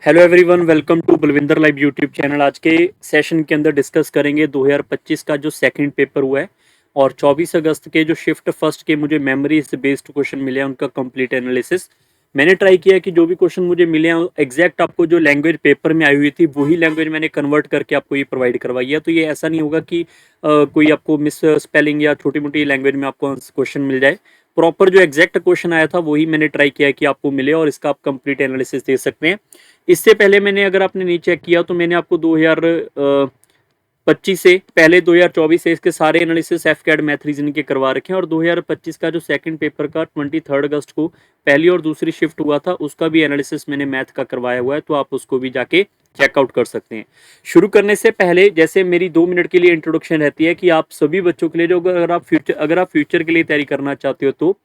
Hello everyone, welcome to Balwinder live YouTube channel. आज के session के अंदर डिस्कस करेंगे 2025 का जो सेकंड पेपर हुआ है और 24 अगस्त के जो शिफ्ट फर्स्ट के मुझे मेमोरी से बेस्ड क्वेश्चन मिले हैं उनका कंप्लीट एनालिसिस। मैंने ट्राई किया कि जो भी क्वेश्चन मुझे मिले हैं एग्जैक्ट आपको जो लैंग्वेज पेपर में आई हुई थी वही लैंग्वेज मैंने कन्वर्ट करके आपको ये प्रोवाइड करवाई है। तो ये ऐसा नहीं होगा कि कोई आपको मिस स्पेलिंग या छोटी मोटी लैंग्वेज में आपको क्वेश्चन मिल जाए। प्रॉपर जो एग्जैक्ट क्वेश्चन आया था वही मैंने ट्राई किया है कि आपको मिले और इसका आप कंप्लीट एनालिसिस दे सकते हैं। इससे पहले मैंने अगर आपने नहीं चेक किया तो मैंने आपको 2025 से पहले 2024 से इसके सारे एनालिसिस एफकेड मैथ रीजनिंग के करवा रखे हैं और 2025 का जो सेकंड पेपर का 23 अगस्त को पहली और दूसरी शिफ्ट हुआ था उसका भी एनालिसिस मैंने मैथ का करवाया हुआ है, तो आप उसको भी जाके चेकआउट कर सकते हैं। शुरू करने से पहले जैसे मेरी 2 मिनट के लिए इंट्रोडक्शन रहती है कि आप सभी बच्चों के लिए जो अगर आप फ्यूचर के लिए तैयारी करना चाहते हो तो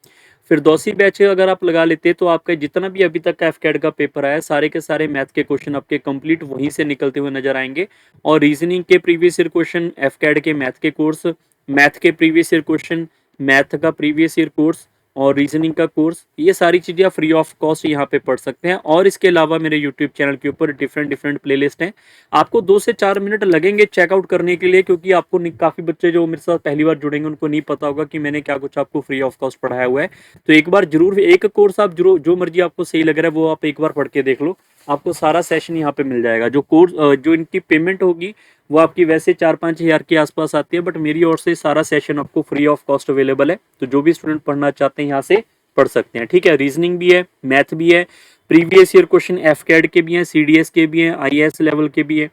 फिरदौसी बैच अगर आप लगा लेते तो आपका जितना भी अभी तक का एफकेड का पेपर आया सारे के सारे मैथ के क्वेश्चन आपके कंप्लीट वहीं से निकलते हुए नजर आएंगे। और रीजनिंग के प्रीवियस ईयर क्वेश्चन, एफकेड के मैथ के कोर्स, मैथ के प्रीवियस ईयर क्वेश्चन, मैथ का प्रीवियस ईयर कोर्स और रीजनिंग का कोर्स, ये सारी चीज़ें आप फ्री ऑफ कॉस्ट यहाँ पे पढ़ सकते हैं। और इसके अलावा मेरे यूट्यूब चैनल के ऊपर डिफरेंट प्लेलिस्ट हैं। आपको 2 से 4 मिनट लगेंगे चेकआउट करने के लिए, क्योंकि आपको काफ़ी बच्चे जो मेरे साथ पहली बार जुड़ेंगे उनको नहीं पता होगा कि मैंने क्या कुछ आपको फ्री ऑफ कॉस्ट पढ़ाया हुआ है। तो एक बार जरूर एक कोर्स आप जो मर्जी आपको सही लग रहा है वो आप एक बार पढ़ के देख लो, आपको सारा सेशन यहाँ पे मिल जाएगा। जो कोर्स जो इनकी पेमेंट होगी वो आपकी वैसे 4-5 हज़ार के आसपास आती है, बट मेरी ओर से सारा सेशन आपको फ्री ऑफ कॉस्ट अवेलेबल है। तो जो भी स्टूडेंट पढ़ना चाहते हैं यहाँ से पढ़ सकते हैं। ठीक है, रीजनिंग भी है, मैथ भी है, प्रीवियस ईयर क्वेश्चन एफकेड के भी हैं, सीडीएस के भी हैं, आईएएस लेवल के भी है।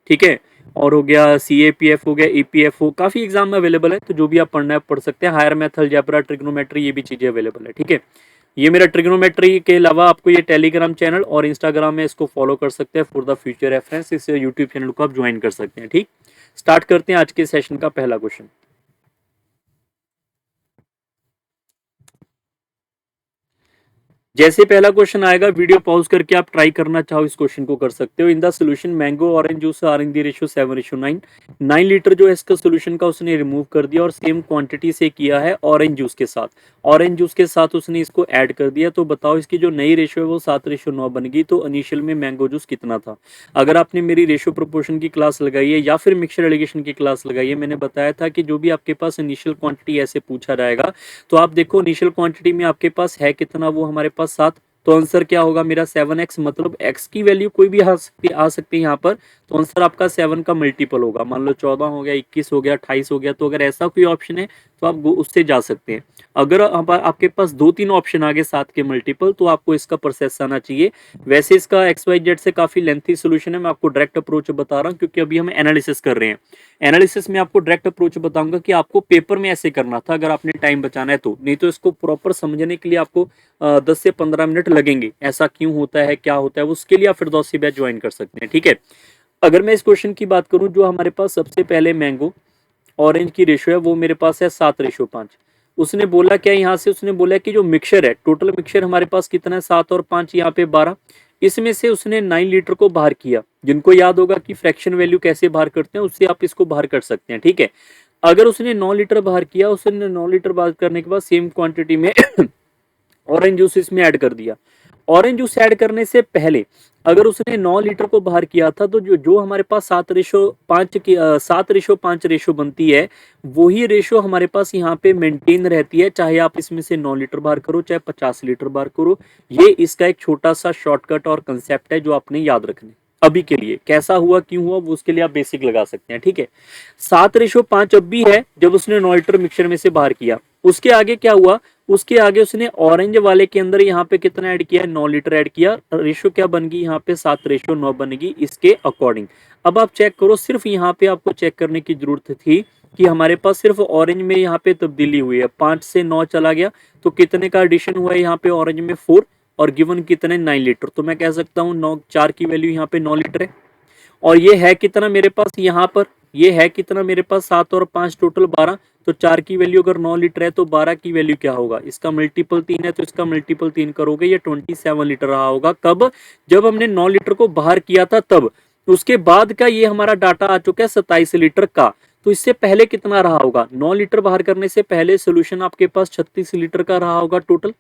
ठीक है, और हो गया सीएपीएफ हो गया, ईपीएफ हो, काफी एग्जाम में अवेलेबल है। तो जो भी आप पढ़ना है पढ़ सकते हैं। हायर मैथ, अलजेब्रा, ट्रिग्नोमेट्री, ये भी चीजें अवेलेबल है। ठीक है, ये मेरा ट्रिग्नोमेट्री के अलावा आपको ये टेलीग्राम चैनल और इंस्टाग्राम में इसको फॉलो कर सकते हैं फॉर द फ्यूचर रेफरेंस। इस यूट्यूब चैनल को आप ज्वाइन कर सकते हैं। ठीक, स्टार्ट करते हैं आज के सेशन का पहला क्वेश्चन। जैसे पहला क्वेश्चन आएगा वीडियो पॉज करके आप ट्राई करना चाहो इस क्वेश्चन को कर सकते हो। In the solution mango orange juice are in the ratio 7:9। 9 litre जो है इसका सॉल्यूशन का उसने रिमूव कर दिया और सेम क्वांटिटी से किया है ऑरेंज जूस के साथ। ऑरेंज जूस के साथ उसने इसको ऐड कर दिया। तो बताओ इसकी जो नई रेशियो है वो 7:9 बन गई। तो इनिशियल में मैंगो जूस कितना था? अगर आपने मेरी रेशियो प्रोपोर्शन की क्लास लगाई है या फिर मिक्सचर एलिगेशन की क्लास लगाई है, मैंने बताया था कि जो भी आपके पास इनिशियल क्वांटिटी ऐसे पूछा जाएगा तो आप देखो इनिशियल क्वांटिटी में आपके पास है कितना, वो हमारे पास 7। तो आंसर क्या होगा मेरा 7x, मतलब x की वैल्यू कोई भी आ सकती है यहाँ पर। तो आंसर आपका 7 का मल्टीपल होगा। मान लो 14 हो गया, 21 हो गया, 28 हो गया। तो अगर ऐसा कोई ऑप्शन है तो आप उससे जा सकते हैं। अगर आपके पास 2-3 ऑप्शन आगे 7 के मल्टीपल, तो आपको इसका प्रोसेस आना चाहिए। वैसे इसका XYZ से काफी लेंथी सोल्यूशन है, मैं आपको डायरेक्ट अप्रोच बता रहा हूँ क्योंकि अभी हम एनालिसिस कर रहे हैं। एनालिसिस में आपको डायरेक्ट अप्रोच बताऊंगा कि आपको पेपर में ऐसे करना था अगर आपने टाइम बचाना है तो, नहीं तो इसको प्रॉपर समझने के लिए आपको 10 से 15 मिनट लगेंगे। ऐसा क्यों होता है, क्या होता है, उसके लिए आप फिरदौसी बैच ज्वाइन कर सकते हैं। ठीक है, अगर मैं इस क्वेश्चन की बात करूं, जो हमारे पास सबसे पहले मैंगो ऑरेंज की रेशियो है वो मेरे पास है 7:5। उसने बोला क्या यहाँ से, उसने बोला कि जो मिक्सचर है, टोटल मिक्सचर हमारे पास कितना है, 7 और 5 यहाँ पे 12। इसमें से उसने 9 लीटर को बाहर किया। जिनको याद होगा कि फ्रैक्शन वैल्यू कैसे बाहर करते हैं, उससे आप इसको बाहर कर सकते हैं। ठीक है, अगर उसने 9 लीटर बाहर किया, उसने 9 लीटर बाहर करने के बाद सेम क्वांटिटी में ऑरेंज जूस इसमें ऐड कर दिया। ऑरेंज जूस ऐड करने से पहले अगर उसने 9 लीटर को बाहर किया था तो जो हमारे पास 7:5 रेशो बनती है, वही रेशो हमारे पास यहाँ पे मेंटेन रहती है, चाहे आप इसमें से 9 लीटर बाहर करो चाहे 50 लीटर बाहर करो। ये इसका एक छोटा सा शॉर्टकट और कंसेप्ट है जो आपने याद रखना है। अभी के लिए कैसा हुआ क्यों हुआ वो उसके लिए आप बेसिक लगा सकते हैं। ठीक है, 7:5 अब भी है जब उसने 9 लीटर मिक्सचर में से बाहर किया। उसके आगे क्या हुआ, उसके आगे उसने ऑरेंज वाले के अंदर यहाँ पे कितना ऐड किया, 9 लीटर ऐड किया। रेशो क्या बन गई यहाँ पे, 7:9 बनेगी इसके अकॉर्डिंग। अब आप चेक करो, सिर्फ यहाँ पे आपको चेक करने की जरूरत थी कि हमारे पास सिर्फ ऑरेंज में यहाँ पे तब्दीली हुई है, 5 से 9 चला गया तो कितने का एडिशन हुआ है यहाँ पे ऑरेंज में 4 और गिवन कितने 9 लीटर। तो मैं कह सकता हूँ 9 4 की वैल्यू यहाँ पे 9 लीटर है। और ये है कितना मेरे पास यहाँ पर, ये है कितना मेरे पास 7 और 5 टोटल 12। तो 4 की वैल्यू अगर 9 लीटर है तो 12 की वैल्यू क्या होगा, इसका मल्टीपल 3 है तो इसका मल्टीपल 3 करोगे, ये 27 लीटर रहा होगा। कब, जब हमने 9 लीटर को बाहर किया था तब। उसके बाद का ये हमारा डाटा आ चुका है 27 लीटर का। तो तो इससे पहले कितना रहा होगा, 9 लीटर बाहर करने से पहले सोल्यूशन आपके पास 36 लीटर का रहा होगा टोटल।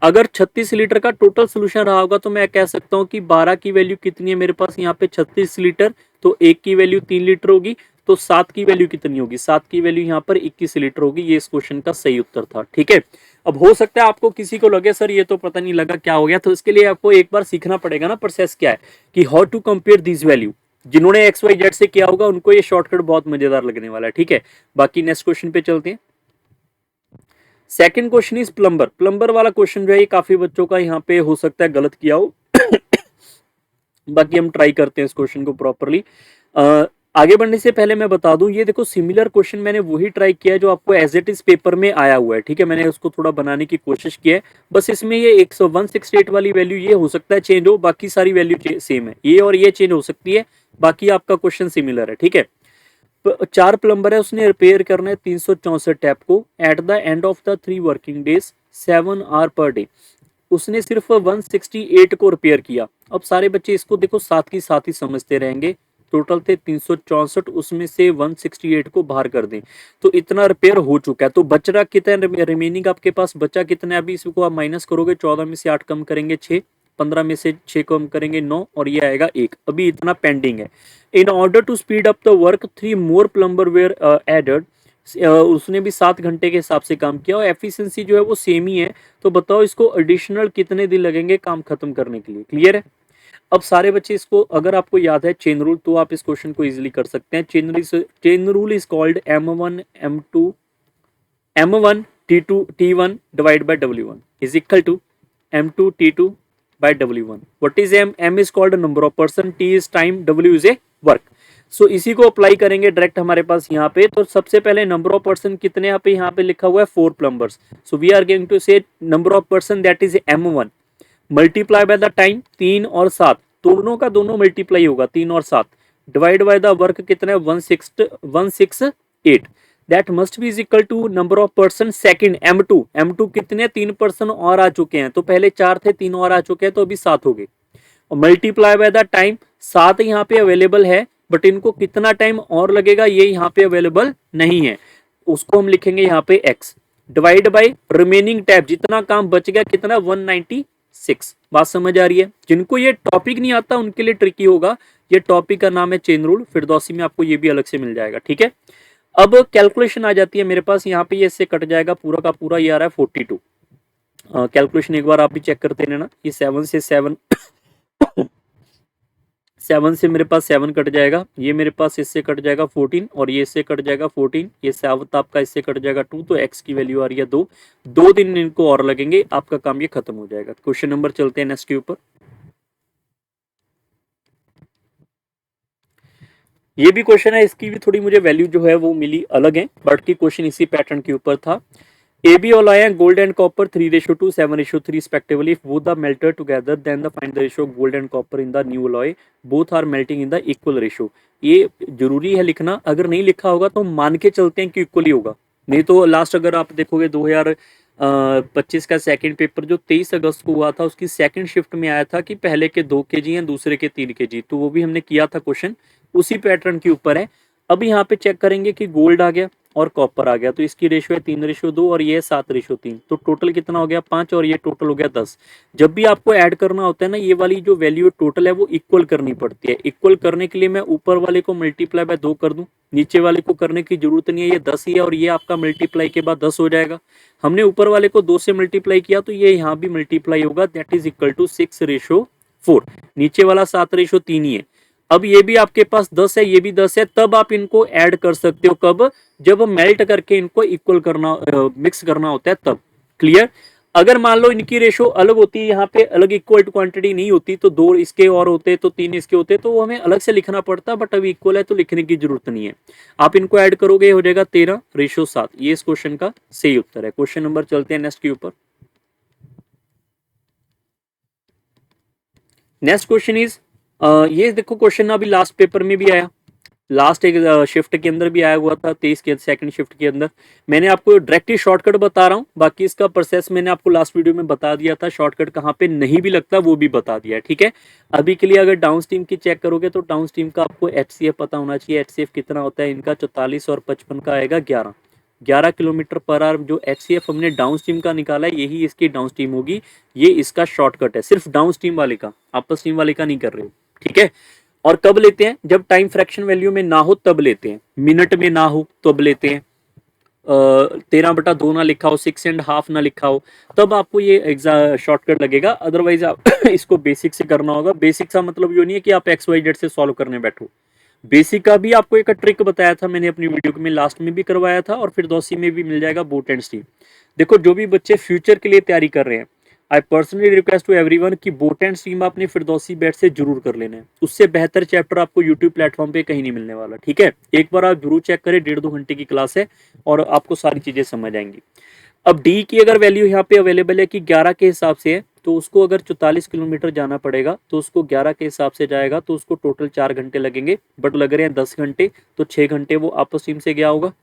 अगर 36 लीटर का टोटल सोल्यूशन रहा होगा तो मैं कह सकता हूं कि 12 की वैल्यू कितनी है मेरे पास यहाँ पे 36 लीटर, तो 1 की वैल्यू 3 लीटर होगी, तो 7 की वैल्यू कितनी होगी, 7 की वैल्यू यहाँ पर 21 लीटर होगी। ये इस क्वेश्चन का सही उत्तर था। ठीक है, अब हो सकता है आपको किसी को लगे सर ये तो पता नहीं लगा क्या हो गया, तो इसके लिए आपको एक बार सीखना पड़ेगा ना प्रोसेस क्या है कि how to compare this value. जिन्होंने एक्स वाई जेड से किया होगा उनको ये शॉर्टकट बहुत मजेदार लगने वाला है। ठीक है, बाकी नेक्स्ट क्वेश्चन पे चलते हैं। Second question is plumber. Plumber वाला क्वेश्चन जो है ये काफी बच्चों का यहाँ पे हो सकता है गलत किया हो बाकी हम ट्राई करते हैं इस क्वेश्चन को प्रॉपरली। आगे बढ़ने से पहले मैं बता दूं, ये देखो सिमिलर क्वेश्चन मैंने वही ट्राई किया है जो आपको एज इट इज पेपर में आया हुआ है। ठीक है, मैंने उसको थोड़ा बनाने की कोशिश की है, बस इसमें ये 168 वाली वैल्यू ये हो सकता है चेंज हो, बाकी सारी वैल्यू सेम है, ये और ये चेंज हो सकती है, बाकी आपका क्वेश्चन सिमिलर है। ठीक है, 4 प्लम्बर है, उसने रिपेयर करना है 364 टैप को at the end of the 3 working days 7 hour per day. उसने सिर्फ 168 को रिपेयर किया। अब सारे बच्चे इसको देखो साथ की साथ ही समझते रहेंगे। टोटल थे 364, उसमें से 168 को बाहर कर दें तो इतना रिपेयर हो चुका है। तो बच रहा कितना रिमेनिंग आपके पास बचा कितना है, अभी इसको आप माइनस करोगे, 14 में से 8 कम करेंगे 6, 15 में से 6 कम करेंगे 9, और ये आएगा 1। अभी इतना पेंडिंग है। In order to speed up the work 3 more plumber were added. उसने भी 7 घंटे के हिसाब से काम किया और एफिशिएंसी जो है वो सेम ही है। तो बताओ इसको एडिशनल कितने दिन लगेंगे काम खत्म करने के लिए। क्लियर है? अब सारे बच्चे इसको, अगर आपको याद है चेन रूल, तो आप इस क्वेश्चन को इजीली कर सकते हैं। Chain rule is called M1 T1 divide by W1 is equal to M2 T2 by W1. What is M? M is called number of person, T is time, W is a work. सो इसी को apply करेंगे direct हमारे पास यहाँ पे। तो सबसे पहले number of person कितने यहाँ पे लिखा हुआ है 4 plumbers. So we are going to say number of person that is M1 multiply by the time 3 और 7, दोनों का दोनों मल्टीप्लाई होगा 3 और 7, डिवाइड बाय द वर्क कितना है 168, that must be is equal to number of person second M2 कितने 3 person और आ चुके हैं, तो पहले 4 थे 3 और आ चुके हैं तो अभी 7 हो गए, और मल्टीप्लाई बाय द टाइम 7 यहाँ पे अवेलेबल है, बट इनको कितना टाइम और लगेगा ये यहाँ पे अवेलेबल नहीं है, उसको हम लिखेंगे यहाँ पे x, divide by remaining time, जितना काम बच गया कितना 196। बात समझ आ रही है? जिनको ये टॉपिक नहीं आता उनके लिए ट्रिकी होगा। ये टॉपिक का नाम है चेन रूल, फिरदौसी में आपको ये भी अलग से मिल जाएगा। ठीक है, अब कैलकुलेशन आ जाती है मेरे पास यहाँ पे, ये इससे कट जाएगा पूरा का पूरा, ये आ रहा है 42। कैलकुलेशन एक बार आप भी चेक करते रहना, ये 7 से मेरे पास 7 कट जाएगा, ये मेरे पास इससे कट जाएगा 14, और ये इससे कट जाएगा 14, ये 7 आपका इससे कट जाएगा 2, तो x की वैल्यू आ रही है 2 दिन इनको और लगेंगे, आपका काम ये खत्म हो जाएगा। क्वेश्चन नंबर चलते हैं नेक्स्ट के ऊपर। ये भी क्वेश्चन है, इसकी भी थोड़ी मुझे वैल्यू जो है वो मिली अलग है, बट की क्वेश्चन इसी पैटर्न के ऊपर था। AB alloy and gold and copper 3:2, 7:3 respectively. If both are melted together, then find the ratio of gold and copper in the new alloy. Both are melting in the equal ratio. ये जरूरी है लिखना, अगर नहीं लिखा होगा तो मान के चलते हैं कि इक्वल ही होगा, नहीं तो लास्ट अगर आप देखोगे 2025 का सेकंड पेपर जो 23 अगस्त को हुआ था, उसकी सेकंड शिफ्ट में आया था कि पहले के 2 kg हैं दूसरे के 3 kg, तो वो भी हमने किया था क्वेश्चन, उसी पैटर्न के ऊपर है। अब यहाँ पे चेक करेंगे कि गोल्ड आ गया और कॉपर आ गया, तो इसकी रेशियो है 3:2 और ये है 7:3, तो टोटल कितना हो गया 5, और ये टोटल हो गया 10। जब भी आपको ऐड करना होता है ना, ये वाली जो वैल्यू टोटल है वो इक्वल करनी पड़ती है। इक्वल करने के लिए मैं ऊपर वाले को मल्टीप्लाई बाय 2 कर दूं, नीचे वाले को करने की जरूरत नहीं है, ये 10 ही है, और ये आपका मल्टीप्लाई के बाद 10 हो जाएगा। हमने ऊपर वाले को 2 से मल्टीप्लाई किया तो ये यहाँ भी मल्टीप्लाई होगा, दैट इज इक्वल टू 6:4। नीचे वाला 7:3 ही है। अब ये भी आपके पास 10 है, ये भी 10 है, तब आप इनको ऐड कर सकते हो, कब? जब मेल्ट करके इनको इक्वल करना, मिक्स करना होता है तब। क्लियर? अगर मान लो इनकी रेशो अलग होती है, यहाँ पे अलग इक्वल क्वांटिटी नहीं होती, तो 2 इसके और होते तो 3 इसके होते, तो वो हमें अलग से लिखना पड़ता, बट अभी इक्वल है तो लिखने की जरूरत नहीं है। आप इनको ऐड करोगे हो जाएगा 13:7। ये इस क्वेश्चन का सही उत्तर है। क्वेश्चन नंबर चलते हैं नेक्स्ट के ऊपर। नेक्स्ट क्वेश्चन इज, ये देखो क्वेश्चन अभी लास्ट पेपर में भी आया, लास्ट एक शिफ्ट के अंदर भी आया हुआ था, 23 के सेकंड शिफ्ट के अंदर। मैंने आपको डायरेक्टली शॉर्टकट बता रहा हूँ, बाकी इसका प्रोसेस मैंने आपको लास्ट वीडियो में बता दिया था, शॉर्टकट कहाँ पे नहीं भी लगता वो भी बता दिया है, ठीक है। अभी के लिए अगर डाउन स्ट्रीम की चेक करोगे तो डाउन स्ट्रीम का आपको HCF पता होना चाहिए। HCF कितना होता है इनका, 44 और 55 का आएगा 11 किलोमीटर पर आवर। जो HCF हमने डाउन स्ट्रीम का निकाला है यही इसकी डाउन स्ट्रीम होगी, ये इसका शॉर्टकट है, सिर्फ डाउन स्ट्रीम वाले का, अपर स्ट्रीम वाले का नहीं कर रहे हो, ठीक है। और कब लेते हैं, जब टाइम फ्रैक्शन वैल्यू में ना हो तब लेते हैं, मिनट में ना हो तब लेते हैं, 13/2 ना लिखा हो, 6.5 ना लिखा हो, तब आपको ये शॉर्टकट लगेगा। अदरवाइज आप इसको बेसिक से करना होगा। बेसिक का मतलब ये नहीं है कि आप XYZ से सॉल्व करने बैठो। बेसिक का भी आपको एक ट्रिक बताया था मैंने अपनी वीडियो में, लास्ट में भी करवाया था, और फिर दोसी में भी मिल जाएगा, बोट एंड स्ट्रीम। देखो जो भी बच्चे फ्यूचर के लिए तैयारी कर रहे हैं, I personally request to everyone कि बोट एंड स्ट्रीम आपने फिरदौसी बैच से जरूर कर लेना है। उससे बेहतर चैप्टर आपको यूट्यूब प्लेटफॉर्म पे कहीं नहीं मिलने वाला, ठीक है। एक बार आप जरूर चेक करें, 1.5-2 घंटे की क्लास है और आपको सारी चीजें समझ आएंगी। अब डी की अगर वैल्यू यहाँ पे अवेलेबल है कि 11 के हिसाब से है, तो उसको अगर 44 किलोमीटर जाना पड़ेगा तो उसको 11 के हिसाब से जाएगा, तो उसको टोटल 4 घंटे लगेंगे, बट लग रहे हैं 10 घंटे, तो 6 घंटे वो आपस टीम से गया होगा।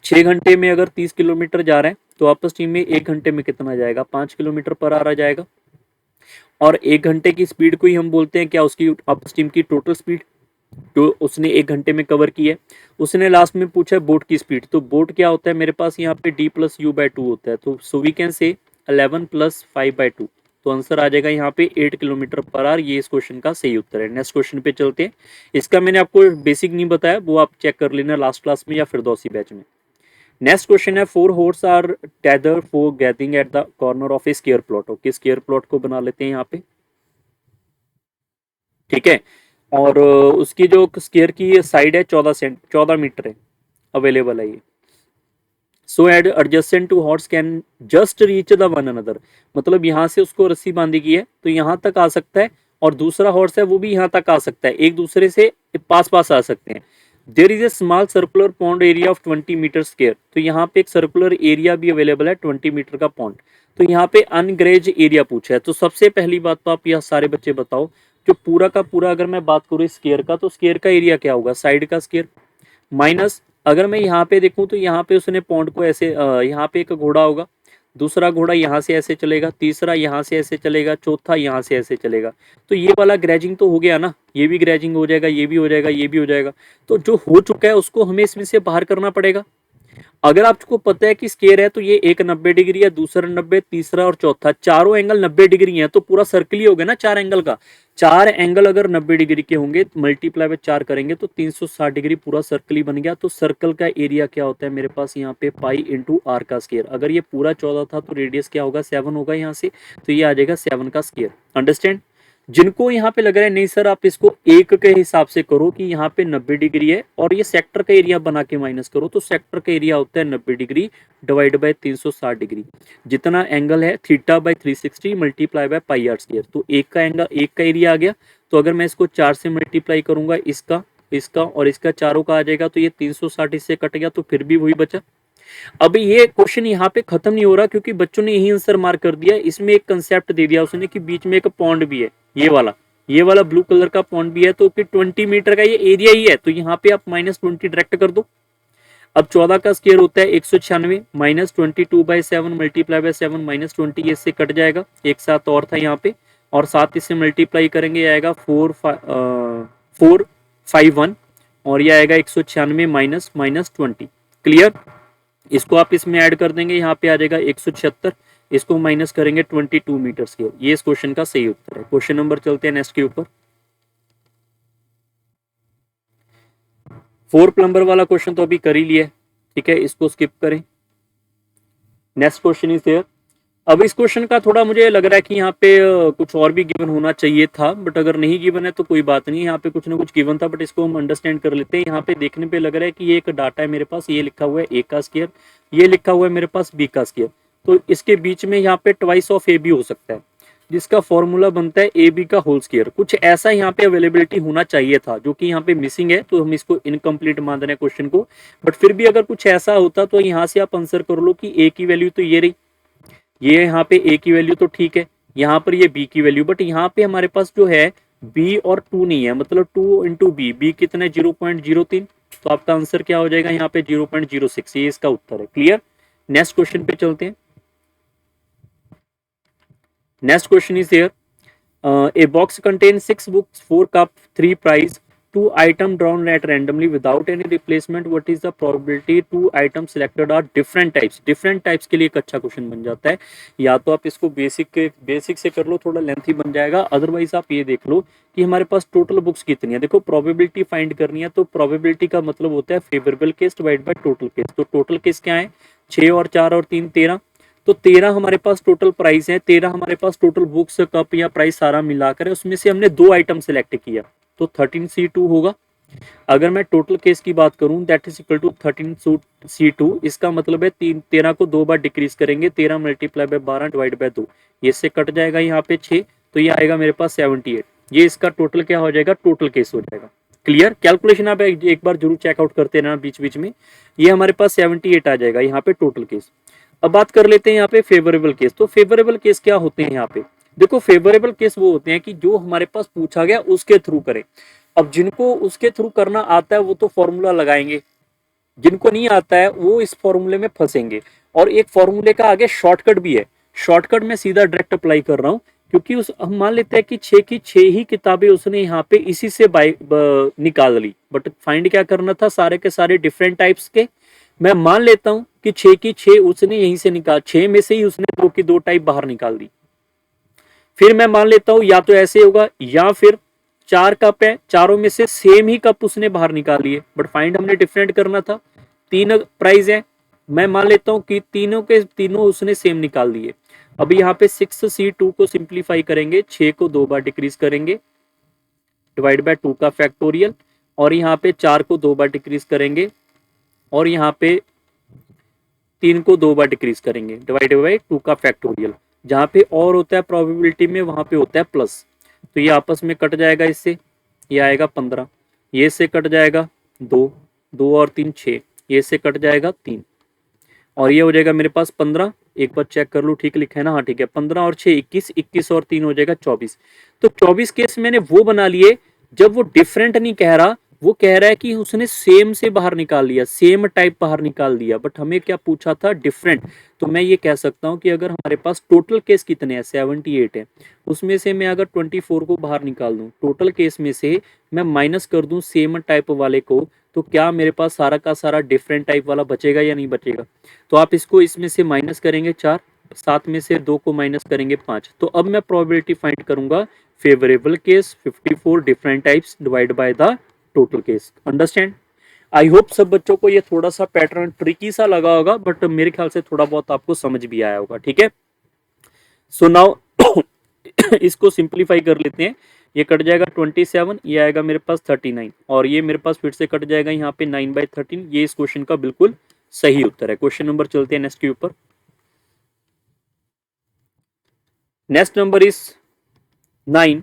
6 घंटे में अगर 30 किलोमीटर जा रहे हैं तो आपस टीम में 1 घंटे में कितना जाएगा, 5 किलोमीटर पर आ जाएगा। और 1 घंटे की स्पीड को ही हम बोलते हैं क्या, उसकी आपस टीम की टोटल स्पीड जो उसने 1 घंटे में कवर की है। उसने लास्ट में पूछा है बोट की स्पीड, तो बोट क्या होता है मेरे पास यहाँ पे d+u/2 होता है, तो सो वी कैन से 11 + 5/2, तो आंसर आ जाएगा यहाँ पे 8 किलोमीटर पर आवर। ये इस क्वेश्चन का सही उत्तर है। नेक्स्ट क्वेश्चन पे चलते हैं। इसका मैंने आपको बेसिक नहीं बताया, वो आप चेक कर लेना लास्ट क्लास में या फिरदौसी बैच में। नेक्स्ट क्वेश्चन है, 4 horse are tether for gathering at the corner of a square plot. Okay, square plot को बना लेते हैं यहाँ पे, ठीक है। और उसकी जो स्क्वायर की साइड है 14 मीटर है, अवेलेबल है ये। So ad adjacent two horse can just reach the one another, मतलब यहाँ से उसको रस्सी बांधी की है तो यहाँ तक आ सकता है, और दूसरा हॉर्स है वो भी यहाँ तक आ सकता है, एक दूसरे से पास पास आ सकते हैं। There is a small circular pond area of 20 metre square, तो यहाँ पे एक सर्कुलर एरिया भी अवेलेबल है 20 मीटर का पॉन्ड। तो यहाँ पे अनग्रेज एरिया पूछा है, तो सबसे पहली बात तो आप यह सारे बच्चे बताओ, जो पूरा का पूरा अगर मैं बात करूँ स्क्वायर का, तो स्क्वायर का एरिया क्या होगा, साइड का स्क्वायर माइनस, अगर मैं यहाँ पे देखूं तो यहाँ पे उसने पॉन्ड को ऐसे यहाँ पे एक घोड़ा होगा, दूसरा घोड़ा यहाँ से ऐसे चलेगा, तीसरा यहाँ से ऐसे चलेगा, चौथा यहाँ से ऐसे चलेगा, तो ये वाला ग्रेजिंग तो हो गया ना, ये भी ग्रेजिंग हो जाएगा, ये भी हो जाएगा, ये भी हो जाएगा। तो जो हो चुका है उसको हमें इसमें से बाहर करना पड़ेगा। अगर आपको पता है कि स्क्वायर है तो ये एक 90 डिग्री है, दूसरा 90, तीसरा और चौथा, चारों एंगल 90 डिग्री है, तो पूरा सर्कल ही हो गया ना 4 एंगल का। 4 एंगल अगर 90 डिग्री के होंगे, मल्टीप्लाई बाय 4 करेंगे तो 360 डिग्री पूरा सर्कल ही बन गया। तो सर्कल का एरिया क्या होता है मेरे पास यहाँ पे, पाई इंटू आर का स्क्वायर। अगर ये पूरा 14 था तो रेडियस क्या होगा, 7 होगा यहाँ से, तो ये आ जाएगा 7 का स्क्वायर। अंडरस्टैंड। जिनको यहाँ पे लग रहा है नहीं सर आप इसको एक के हिसाब से करो कि यहाँ पे 90 डिग्री है और ये सेक्टर का एरिया बना के माइनस करो, तो सेक्टर का एरिया होता है 90 डिग्री डिवाइड बाय 360 डिग्री, जितना एंगल है θ/360 multiply by pi R square. तो एक का एंगल, एक का एरिया आ गया, तो अगर मैं इसको 4 से मल्टीप्लाई करूंगा, इसका और इसका चारों का आ जाएगा, तो ये 360 इससे कट गया, तो फिर भी वही बचा। अब ये क्वेश्चन यहाँ पे खत्म नहीं हो रहा, क्योंकि बच्चों ने यही आंसर मार्क कर दिया। इसमें एक कंसेप्ट दे दिया उसने कि बीच में एक पॉन्ड भी है, ये वाला ब्लू कलर का पॉन्ड भी है, तो 20 मीटर का ये एरिया ही है, तो यहाँ पे आप -20 डायरेक्ट कर दो। अब 14 का स्क्वायर होता है 196, -22/7 मल्टीप्लाई बाय 7 -20, ये इससे कट जाएगा, एक साथ और था यहाँ पे, और साथ इससे मल्टीप्लाई करेंगे आएगा 451, और ये आएगा 196 -20। क्लियर। इसको आप इसमें ऐड कर देंगे, यहाँ पे आ जाएगा 176, इसको माइनस करेंगे 22 मीटर स्क्वायर। ये इस क्वेश्चन का सही उत्तर है। क्वेश्चन नंबर चलते हैं नेक्स्ट के ऊपर। 4 प्लम्बर वाला क्वेश्चन तो अभी कर ही लिया है, ठीक है, इसको स्किप करें। Next question is here. अब इस क्वेश्चन का थोड़ा मुझे लग रहा है कि यहाँ पे कुछ और भी गिवन होना चाहिए था, बट अगर नहीं गिवन है तो कोई बात नहीं, यहाँ पे कुछ ना कुछ गिवन था, बट इसको हम अंडरस्टैंड कर लेते हैं। यहाँ पे देखने पे लग रहा है कि ये एक डाटा है मेरे पास, ये लिखा हुआ है ए का स्क्वायर, ये लिखा हुआ है मेरे पास बी का स्क्वायर, तो इसके बीच में यहाँ पे ट्वाइस ऑफ ए बी हो सकता है, जिसका फॉर्मूला बनता है ए बी का होल स्क्वायर। कुछ ऐसा यहाँ पे अवेलेबिलिटी होना चाहिए था, जो कि यहाँ पे मिसिंग है, तो हम इसको इनकम्प्लीट मान रहे हैं क्वेश्चन को। बट फिर भी अगर कुछ ऐसा होता तो यहाँ से आप आंसर कर लो कि ए की वैल्यू तो ये रही, ये यहाँ पे ए की वैल्यू तो ठीक है, यहाँ पर ये बी की वैल्यू, बट यहाँ पे हमारे पास जो है बी और 2 नहीं है, मतलब 2 इंटू बी, बी कितना है 0.03, तो आपका आंसर क्या हो जाएगा यहाँ पे 0.06, ये इसका उत्तर है। क्लियर। नेक्स्ट क्वेश्चन पे चलते हैं। Next question is here, a box contains 6 books, 4 cup, 3 prize, 2 item drawn at randomly without any replacement. What is the probability 2 items selected are different types? different types के लिए एक अच्छा question बन जाता है। या तो आप इसको बेसिक से कर लो, थोड़ा लेंथी बन जाएगा, अदरवाइज आप ये देख लो कि हमारे पास टोटल बुक्स कितनी है। देखो प्रोबेबिलिटी फाइंड करनी है, तो प्रोबेबिलिटी का मतलब होता है favourable case divide by total case. तो टोटल केस क्या है, 6 और 4 और 3 13, तो 13 हमारे पास टोटल प्राइस है, 13 हमारे पास टोटल बुक्स कप या प्राइस सारा मिलाकर है, उसमें से हमने 2 आइटम सेलेक्ट किया, तो 13C2 होगा। अगर मैं टोटल केस की बात करूं, that is equal to 13C2, इसका मतलब है 13 को 2 बार डिक्रीज करेंगे, 13 मल्टीप्लाई बाय 12 डिवाइड बाय 2, ये से कट जाएगा यहाँ पे 6, तो ये आएगा मेरे पास 78। ये इसका टोटल क्या हो जाएगा, टोटल केस हो जाएगा। क्लियर। कैलकुलेशन आप एक बार जरूर चेकआउट करते रहना बीच बीच में। ये हमारे पास 78 आ जाएगा यहाँ पे टोटल केस। अब बात कर लेते हैं यहाँ पे फेवरेबल केस। तो फेवरेबल केस क्या होते हैं यहाँ पे, देखो फेवरेबल केस वो होते हैं कि जो हमारे पास पूछा गया उसके थ्रू करें। अब जिनको उसके थ्रू करना आता है वो तो फॉर्मूला लगाएंगे, जिनको नहीं आता है वो इस फॉर्मूले में फंसेंगे। और एक फॉर्मूले का आगे शॉर्टकट भी है, शॉर्टकट में सीधा डायरेक्ट अप्लाई कर रहा हूँ, क्योंकि उस हम मान लेते हैं कि 6 की 6 ही किताबें उसने यहाँ पे इसी से निकाल ली, बट फाइंड क्या करना था, सारे के सारे डिफरेंट टाइप्स के। मैं मान लेता हूं कि 6 की 6 उसने यहीं से निकाल, 6 में से ही उसने 2 की 2 टाइप बाहर निकाल दी। फिर मैं मान लेता हूं या तो ऐसे होगा, या फिर 4 कप है, चारों में से सेम ही कप उसने बाहर निकाल लिए, बट फाइंड हमने डिफरेंट करना था। 3 प्राइस है, मैं मान लेता हूं कि तीनों के तीनों उसने सेम निकाल दिए। अब यहाँ पे 6C2 को सिंप्लीफाई करेंगे, 6 को 2 बार डिक्रीज करेंगे डिवाइड बाय 2 का फैक्टोरियल, और यहाँ पे 4 को 2 बार डिक्रीज करेंगे, और यहाँ पे 3 को 2 बार डिक्रीज करेंगे डिवाइड बाई 2 का फैक्टोरियल। जहां पे और होता है प्रोबेबिलिटी में, वहां पे होता है प्लस, तो ये आपस में कट जाएगा, इससे ये आएगा 15, ये से कट जाएगा 2, 2 और 3 6, ये से कट जाएगा 3, और ये हो जाएगा मेरे पास 15। एक बार चेक कर लो ठीक लिखा है ना, हाँ ठीक है, 15 और 6 21, 21 और 3 हो जाएगा 24। तो 24 केस मैंने वो बना लिए जब वो डिफरेंट नहीं कह रहा, वो कह रहा है कि उसने सेम से बाहर निकाल लिया, सेम टाइप बाहर निकाल दिया, बट हमें क्या पूछा था, डिफरेंट। तो मैं ये कह सकता हूँ कि अगर हमारे पास टोटल केस कितने हैं, 78 है, उसमें से मैं अगर 24 को बाहर निकाल दूं, टोटल केस में से मैं माइनस कर दूं सेम टाइप वाले को, तो क्या मेरे पास सारा का सारा डिफरेंट टाइप वाला बचेगा या नहीं बचेगा। तो आप इसको इसमें से माइनस करेंगे 4, 7 में से 2 को माइनस करेंगे 5, तो अब मैं प्रोबेबिलिटी फाइंड करूंगा favourable case 54 different types divide by the total case. Understand. I hope सब बच्चों को ये थोड़ा सा पैटर्न ट्रिकी सा लगा होगा, बट मेरे ख्याल से थोड़ा बहुत आपको समझ भी आया होगा। ठीक है, सो नाउ इसको सिंप्लीफाई कर लेते हैं। ये कट जाएगा 27, ये आएगा मेरे पास 39, और ये मेरे पास फिर से कट जाएगा यहाँ पे 9/13। ये इस क्वेश्चन का बिल्कुल सही उत्तर है। क्वेश्चन नंबर चलते हैं नेक्स्ट के ऊपर। Next number is 9.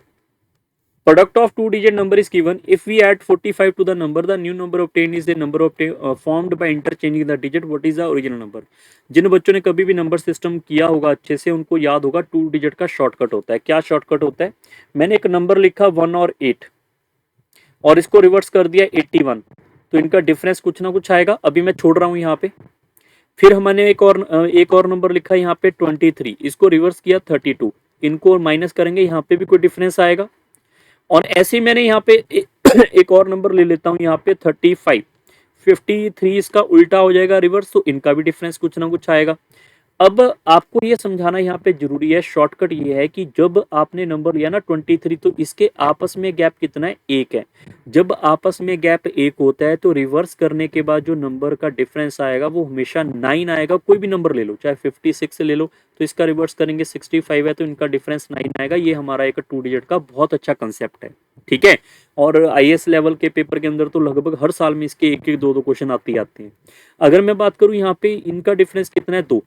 Product of two-digit number is given. If we add 45 to the number, the new number obtained is the number formed by interchanging the digit. What is the original number? जिन बच्चों ने कभी भी number system किया होगा अच्छे से, उनको याद होगा 2 डिजिट का शॉर्टकट होता है। क्या शॉर्टकट होता है, मैंने एक नंबर लिखा 1 और 8 और इसको रिवर्स कर दिया 81, तो इनका डिफरेंस कुछ ना कुछ आएगा। अभी मैं छोड़ रहा हूँ यहाँ पे। फिर हमने एक और नंबर लिखा यहाँ पे 23, इसको रिवर्स किया 32, इनको माइनस करेंगे, यहाँ पे भी कोई डिफरेंस आएगा। और ऐसे ही मैंने यहाँ पे एक और नंबर ले लेता हूँ यहाँ पे 35, 53 इसका उल्टा हो जाएगा रिवर्स, तो इनका भी डिफरेंस कुछ ना कुछ आएगा। अब आपको ये समझाना यहाँ पे जरूरी है, शॉर्टकट ये है कि जब आपने नंबर लिया ना 23, तो इसके आपस में गैप कितना है, 1 है। जब आपस में गैप 1 होता है तो रिवर्स करने के बाद जो नंबर का डिफरेंस आएगा वो हमेशा 9 आएगा। कोई भी नंबर ले लो, चाहे 56 ले लो, तो इसका रिवर्स करेंगे 65 है, तो इनका डिफरेंस 9 आएगा। ये हमारा एक 2 डिजिट का बहुत अच्छा कंसेप्ट है। ठीक है, और आईएएस लेवल के पेपर के अंदर तो लगभग हर साल में इसके 1-1, 2-2 क्वेश्चन आते ही आते हैं। अगर मैं बात करूं यहाँ पे इनका डिफरेंस कितना है, 2,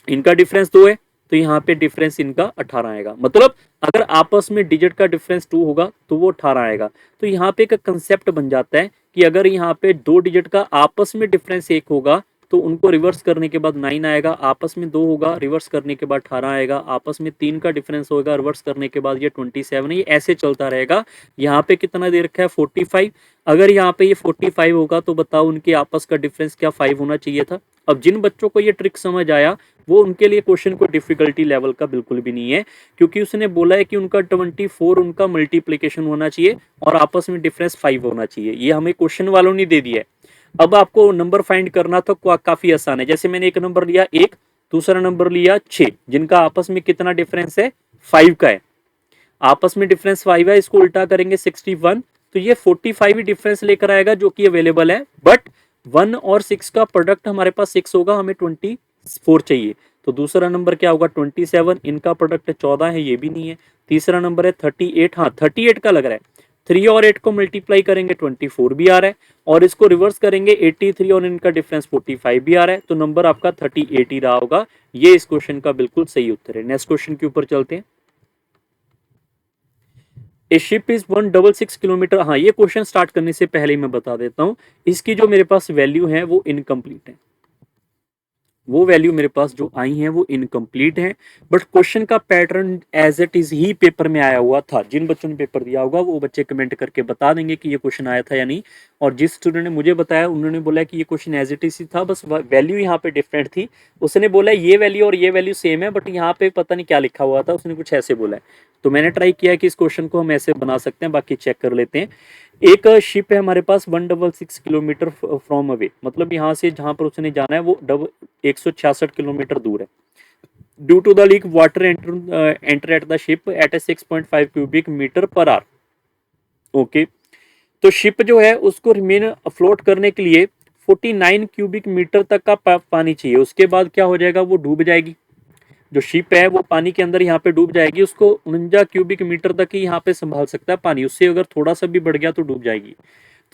इनका डिफरेंस 2 है, तो यहाँ पे डिफरेंस इनका 18 आएगा। मतलब अगर आपस में डिजिट का डिफरेंस 2 होगा तो वो 18 आएगा। तो यहाँ पे एक कंसेप्ट बन जाता है कि अगर यहाँ पे 2 डिजिट का आपस में डिफरेंस 1 होगा तो उनको रिवर्स करने के बाद 9 आएगा, आपस में 2 होगा, रिवर्स करने के बाद 18 आएगा, आपस में 3 का डिफरेंस होगा, रिवर्स करने के बाद ये 27 है। ये ऐसे चलता रहेगा। यहाँ पे कितना दे रखा है 45। अगर यहाँ पे ये 45 होगा तो बताओ उनके आपस का डिफरेंस क्या 5 होना चाहिए था। अब जिन बच्चों को ये ट्रिक समझ आया वो उनके लिए क्वेश्चन को डिफिकल्टी लेवल का बिल्कुल भी नहीं है, क्योंकि उसने बोला है कि उनका 24 उनका मल्टीप्लीकेशन होना चाहिए और आपस में डिफरेंस 5 होना चाहिए। ये हमें क्वेश्चन वालों ने दे दिया है। अब आपको नंबर फाइंड करना तो काफी आसान है। जैसे मैंने एक नंबर लिया 1, दूसरा नंबर लिया 6, जिनका आपस में कितना डिफरेंस है 5 का है। आपस में डिफरेंस 5 है, इसको उल्टा करेंगे 61, तो ये 45 ही डिफरेंस लेकर आएगा जो कि अवेलेबल है। बट 1 और 6 का प्रोडक्ट हमारे पास 6 होगा, हमें 24 चाहिए। तो दूसरा नंबर क्या होगा 27, इनका प्रोडक्ट 14 है, ये भी नहीं है। तीसरा नंबर है 38, हाँ 38 का लग रहा है। 3 और 8 को मल्टीप्लाई करेंगे 24 भी आ रहा है, और इसको रिवर्स करेंगे 83 और इनका डिफरेंस 45 भी आ रहा है। तो नंबर आपका 38 ही रहा होगा। ये इस क्वेश्चन का बिल्कुल सही उत्तर है। नेक्स्ट क्वेश्चन के ऊपर चलते हैं। ए शिप इज 166 किलोमीटर। हाँ, ये क्वेश्चन स्टार्ट करने से पहले ही मैं बता देता हूं, इसकी जो मेरे पास वैल्यू है वो इनकम्प्लीट है। वो वैल्यू मेरे पास जो आई है वो इनकम्प्लीट है। बट क्वेश्चन का पैटर्न एज इट इज ही पेपर में आया हुआ था। जिन बच्चों ने पेपर दिया होगा वो बच्चे कमेंट करके बता देंगे कि ये क्वेश्चन आया था या नहीं। और जिस स्टूडेंट ने मुझे बताया उन्होंने बोला कि ये क्वेश्चन एज इट इज ही था, बस वैल्यू यहाँ पे डिफरेंट थी। उसने बोला ये वैल्यू और ये वैल्यू सेम है, बट यहाँ पे पता नहीं क्या लिखा हुआ था, उसने कुछ ऐसे बोला है। तो मैंने ट्राई किया कि इस क्वेश्चन को हम ऐसे बना सकते हैं, बाकी चेक कर लेते हैं। एक शिप है हमारे पास 166 किलोमीटर फ्रॉम अवे, मतलब यहाँ से जहां पर उसने जाना है वो 166 किलोमीटर दूर है। Due to the leak water enter at the ship at a 6.5 cubic metre per hour. Okay, तो शिप जो है उसको रिमेन अफ्लोट करने के लिए 49 क्यूबिक मीटर तक का पानी चाहिए। उसके बाद क्या हो जाएगा, वो डूब जाएगी। जो शिप है वो पानी के अंदर यहाँ पे डूब जाएगी। उसको 49 क्यूबिक मीटर तक ही यहाँ पे संभाल सकता है पानी, उससे अगर थोड़ा सा भी बढ़ गया तो डूब जाएगी।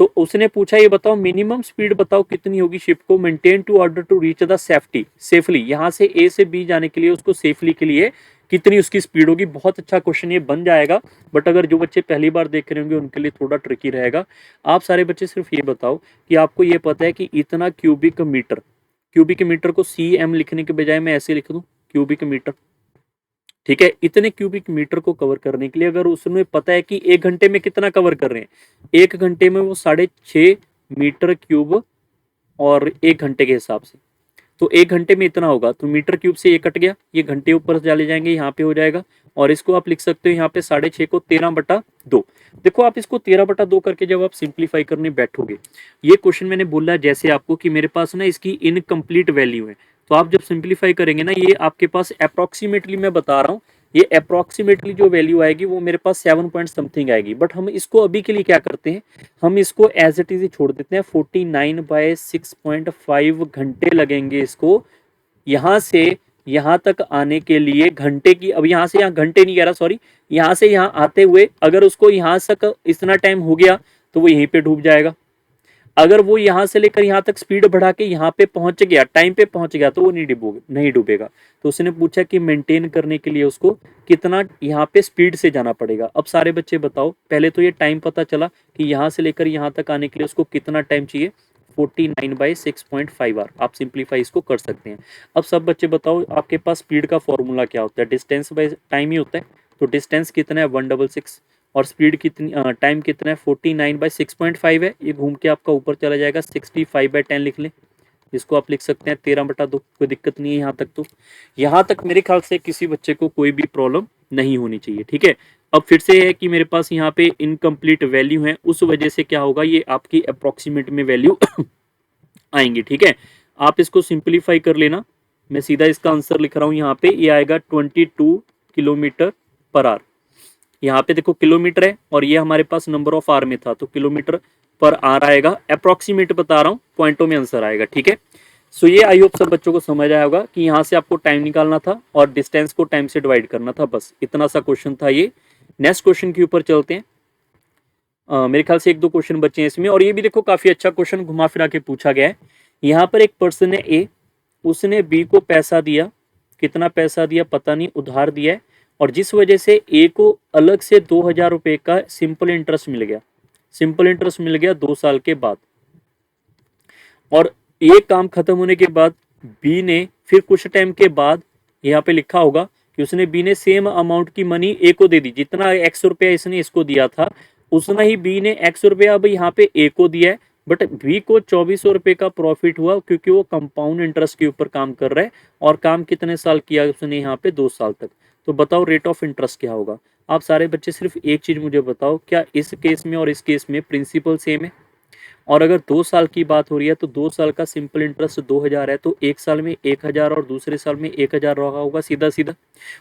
तो उसने पूछा ये बताओ मिनिमम स्पीड बताओ कितनी होगी शिप को maintain to order to reach the safely, यहाँ से ए से बी जाने के लिए उसको सेफली के लिए कितनी उसकी स्पीड होगी। बहुत अच्छा क्वेश्चन ये बन जाएगा, बट अगर जो बच्चे पहली बार देख रहे होंगे उनके लिए थोड़ा ट्रिकी रहेगा। आप सारे बच्चे सिर्फ ये बताओ कि आपको ये पता है कि इतना क्यूबिक मीटर, क्यूबिक मीटर को CM लिखने के बजाय मैं ऐसे लिख दूं क्यूबिक मीटर, ठीक है। इतने क्यूबिक मीटर को कवर करने के लिए अगर उसमें पता है कि 1 घंटे में कितना कवर कर रहे हैं, 1 घंटे में वो 6.5 मीटर क्यूब, और 1 घंटे के हिसाब से तो 1 घंटे में इतना होगा। तो मीटर क्यूब से ये कट गया, ये घंटे ऊपर चले जाएंगे, यहाँ पे हो जाएगा। और इसको आप लिख सकते हो यहाँ पे 6.5 को 13/2। देखो आप इसको 13/2 करके जब आप सिंप्लीफाई करने बैठोगे, ये क्वेश्चन मैंने बोला जैसे आपको कि मेरे पास ना इसकी इनकम्प्लीट वैल्यू है, तो आप जब सिंप्लीफाई करेंगे ना, ये आपके पास अप्रोक्सीमेटली मैं बता रहा हूँ, ये अप्रोक्सीमेटली जो वैल्यू आएगी वो मेरे पास 7 पॉइंट समथिंग आएगी। बट हम इसको अभी के लिए क्या करते हैं, हम इसको एज इट इज ही छोड़ देते हैं। 49/6.5 घंटे लगेंगे इसको यहाँ से यहाँ तक आने के लिए। घंटे की, अब यहाँ से यहाँ घंटे नहीं कह रहा, सॉरी, यहाँ से यहाँ आते हुए अगर उसको यहाँ तक इतना टाइम हो गया तो वो यहीं पे डूब जाएगा। अगर वो यहाँ से लेकर यहाँ तक स्पीड बढ़ा के यहाँ पे पहुंच गया, टाइम पे पहुंच गया, तो वो नहीं डूबेगा। तो उसने पूछा कि मेंटेन करने के लिए उसको कितना यहाँ पे स्पीड से जाना पड़ेगा। अब सारे बच्चे बताओ, पहले तो ये टाइम पता चला कि यहाँ से लेकर यहाँ तक आने के लिए उसको कितना टाइम चाहिए, 49/6.5 आवर। आप सिंप्लीफाई इसको कर सकते हैं। अब सब बच्चे बताओ आपके पास स्पीड का फॉर्मूला क्या होता है, डिस्टेंस बाय टाइम ही होता है। तो डिस्टेंस कितना है 166, और स्पीड कितनी, टाइम कितना है 49/6.5 है। ये घूम के आपका ऊपर चला जाएगा, 65/10 लिख लें। इसको आप लिख सकते हैं 13/2, कोई दिक्कत नहीं है यहाँ तक। तो यहाँ तक मेरे ख्याल से किसी बच्चे को कोई भी प्रॉब्लम नहीं होनी चाहिए, ठीक है। अब फिर से है कि मेरे पास यहाँ पे इनकम्प्लीट वैल्यू है, उस वजह से क्या होगा, ये आपकी अप्रोक्सीमेट में वैल्यू आएंगी, ठीक है। आप इसको सिंप्लीफाई कर लेना। मैं सीधा इसका आंसर लिख रहा हूँ यहाँ पे, ये आएगा 22 किलोमीटर पर आवर। यहाँ पे देखो किलोमीटर है और ये हमारे पास नंबर ऑफ आवर में था, तो किलोमीटर पर आवर आएगा। अप्रोक्सीमेट बता रहा हूँ, पॉइंटों में आंसर आएगा, ठीक है। सो ये आई होप सब बच्चों को समझ आया होगा कि यहाँ से आपको टाइम निकालना था और डिस्टेंस को टाइम से डिवाइड करना था, बस इतना सा क्वेश्चन था ये। नेक्स्ट क्वेश्चन के ऊपर चलते हैं। मेरे ख्याल से 1-2 क्वेश्चन बचे हैं इसमें, और ये भी देखो काफी अच्छा क्वेश्चन घुमा फिरा के पूछा गया है। यहाँ पर एक पर्सन है ए, उसने बी को पैसा दिया, कितना पैसा दिया पता नहीं, उधार दिया है, और जिस वजह से ए को अलग से 2000 रुपए का सिंपल इंटरेस्ट मिल गया। सिंपल इंटरेस्ट मिल गया 2 साल के बाद, और ये काम खत्म होने के बाद बी ने फिर कुछ टाइम के बाद यहाँ पे लिखा होगा कि उसने बी ने सेम अमाउंट की मनी ए को दे दी, जितना एक्स रुपया इसने इसको दिया था उतना ही बी ने एक्स रुपया अब यहाँ पे ए को दिया है, बट बी को 2400 रुपये का प्रॉफिट हुआ क्योंकि वो कंपाउंड इंटरेस्ट के ऊपर काम कर रहा है और काम कितने साल किया उसने यहाँ पे 2 साल तक। तो बताओ रेट ऑफ इंटरेस्ट क्या होगा। आप सारे बच्चे सिर्फ एक चीज मुझे बताओ, क्या इस केस में और इस केस में प्रिंसिपल सेम है? और अगर 2 साल की बात हो रही है तो 2 साल का सिंपल इंटरेस्ट 2000 है, तो एक साल में 1000 और दूसरे साल में 1000 रहा होगा सीधा सीधा।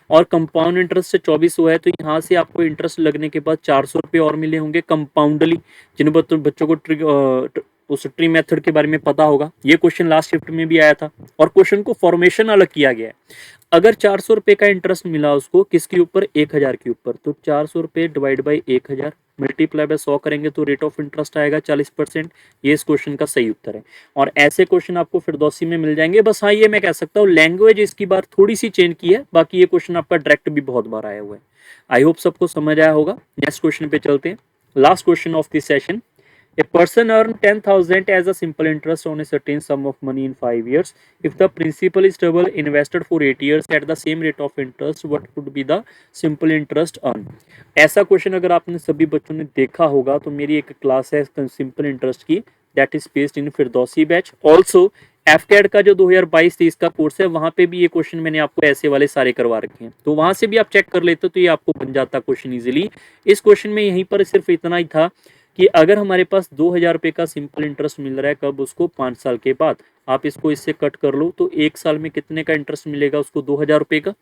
और कंपाउंड इंटरेस्ट से 2400 है, तो यहाँ से आपको इंटरेस्ट लगने के बाद 400 रुपये और मिले होंगे कंपाउंडली। जिन बच्चों को उस ट्री मेथड के बारे में पता होगा, ये क्वेश्चन लास्ट शिफ्ट में भी आया था और क्वेश्चन को फॉर्मेशन अलग किया गया है। अगर 400 रुपये का इंटरेस्ट मिला उसको किसके ऊपर, 1000 के ऊपर, तो 400 रुपये डिवाइड बाई 1000 मल्टीप्लाई बाय 100 करेंगे तो रेट ऑफ इंटरेस्ट आएगा 40%। ये इस क्वेश्चन का सही उत्तर है। और ऐसे क्वेश्चन आपको फिरदौसी में मिल जाएंगे। बस हाँ, ये मैं कह सकता हूँ लैंग्वेज इसकी बार थोड़ी सी चेंज की है, बाकी ये क्वेश्चन आपका डायरेक्ट भी बहुत बार आया हुआ है। आई होप सबको समझ आया होगा। नेक्स्ट क्वेश्चन पे चलते हैं, last question of this session. A person earned 10,000 as a simple interest on a certain sum of money in 5 years. If the principal is double invested for 8 years at the same rate of interest, what would be the simple interest earned? ऐसा question अगर आपने सभी बच्चों ने देखा होगा तो मेरी एक क्लास है सिंपल इंटरेस्ट की, that is based in Firdausi batch. Also एफकेड का जो 2022-23 का कोर्स है वहां पे भी ये क्वेश्चन मैंने आपको ऐसे वाले सारे करवा रखे हैं, तो वहां से भी आप चेक कर लेते तो ये आपको बन जाता क्वेश्चन इजीली। इस क्वेश्चन में यहीं पर सिर्फ इतना ही था कि अगर हमारे पास 2000 रुपये का सिंपल इंटरेस्ट मिल रहा है, कब, उसको 5 साल के बाद। आप इसको इससे कट कर लो तो एक साल में कितने का इंटरेस्ट मिलेगा उसको, 2000 रुपये का।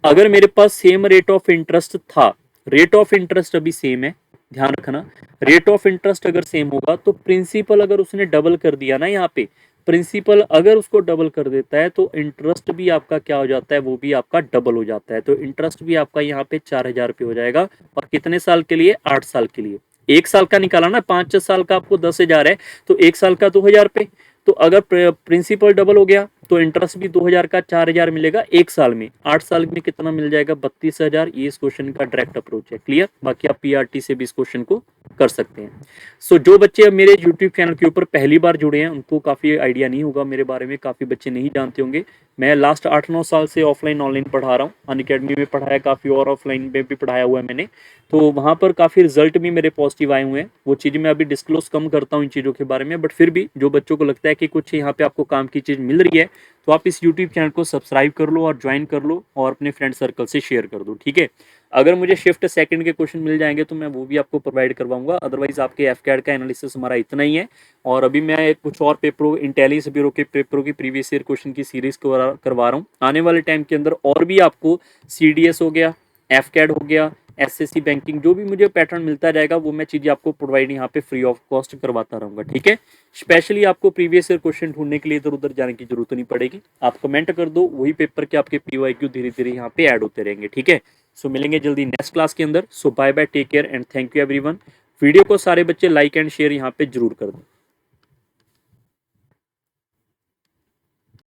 अगर मेरे पास सेम रेट ऑफ इंटरेस्ट था, रेट ऑफ इंटरेस्ट अभी सेम है, ध्यान रखना, रेट ऑफ इंटरेस्ट अगर सेम होगा तो प्रिंसिपल अगर उसने डबल कर दिया ना, यहाँ पे प्रिंसिपल अगर उसको डबल कर देता है तो इंटरेस्ट भी आपका क्या हो जाता है, वो भी आपका डबल हो जाता है। तो इंटरेस्ट भी आपका यहाँ पे 4000 रुपये हो जाएगा। और कितने साल के लिए, 8 साल के लिए। एक साल का निकाला ना, 5 साल का आपको 10,000 है, तो एक साल का 2000 रुपये। तो अगर प्रिंसिपल डबल हो गया तो इंटरेस्ट भी 2000 का 4000 मिलेगा एक साल में। 8 साल में कितना मिल जाएगा, 32,000। ये इस क्वेश्चन का डायरेक्ट अप्रोच है। क्लियर? बाकी आप पीआरटी से भी इस क्वेश्चन को कर सकते हैं। सो जो बच्चे अब मेरे यूट्यूब चैनल के ऊपर पहली बार जुड़े हैं उनको काफ़ी आइडिया नहीं होगा मेरे बारे में, काफ़ी बच्चे नहीं जानते होंगे। मैं लास्ट 8-9 साल से ऑफलाइन ऑनलाइन पढ़ा रहा हूँ, अनअकैडमी में पढ़ाया काफ़ी और ऑफलाइन में भी पढ़ाया हुआ है मैंने। तो वहाँ पर काफ़ी रिजल्ट भी मेरे पॉजिटिव आए हुए हैं। वो चीज़ें मैं अभी डिस्क्लोज कम करता हूँ इन चीज़ों के बारे में, बट फिर भी जो बच्चों को लगता है कि कुछ यहाँ पे आपको काम की चीज़ मिल रही है तो आप इस यूट्यूब चैनल को सब्सक्राइब कर लो और ज्वाइन कर लो और अपने फ्रेंड सर्कल से शेयर कर दो, ठीक है। अगर मुझे शिफ्ट सेकंड के क्वेश्चन मिल जाएंगे तो मैं वो भी आपको प्रोवाइड करवाऊंगा। अदरवाइज आपके एफकैड का एनालिसिस हमारा इतना ही है। और अभी मैं कुछ और पेपरों, इंटेलिजेंस ब्यूरो के पेपरों की प्रीवियस ईयर क्वेश्चन की सीरीज करवा रहा हूँ। आने वाले टाइम के अंदर और भी आपको सीडीएस हो गया, एफकैड हो गया, एसएससी बैंकिंग, जो भी मुझे पैटर्न मिलता जाएगा वो मैं चीज़ें आपको प्रोवाइड यहाँ पे फ्री ऑफ कॉस्ट करवाता रहूँगा, ठीक है। स्पेशली आपको प्रीवियस ईयर क्वेश्चन ढूंढने के लिए इधर उधर जाने की जरूरत नहीं पड़ेगी। आप कमेंट कर दो, वही पेपर के आपके पीवाईक्यू धीरे धीरे यहाँ पे ऐड होते रहेंगे, ठीक है। सो मिलेंगे जल्दी नेक्स्ट क्लास के अंदर। So bye bye, take care and thank you everyone. Video को सारे बच्चे लाइक एंड शेयर यहाँ पे जरूर कर दो।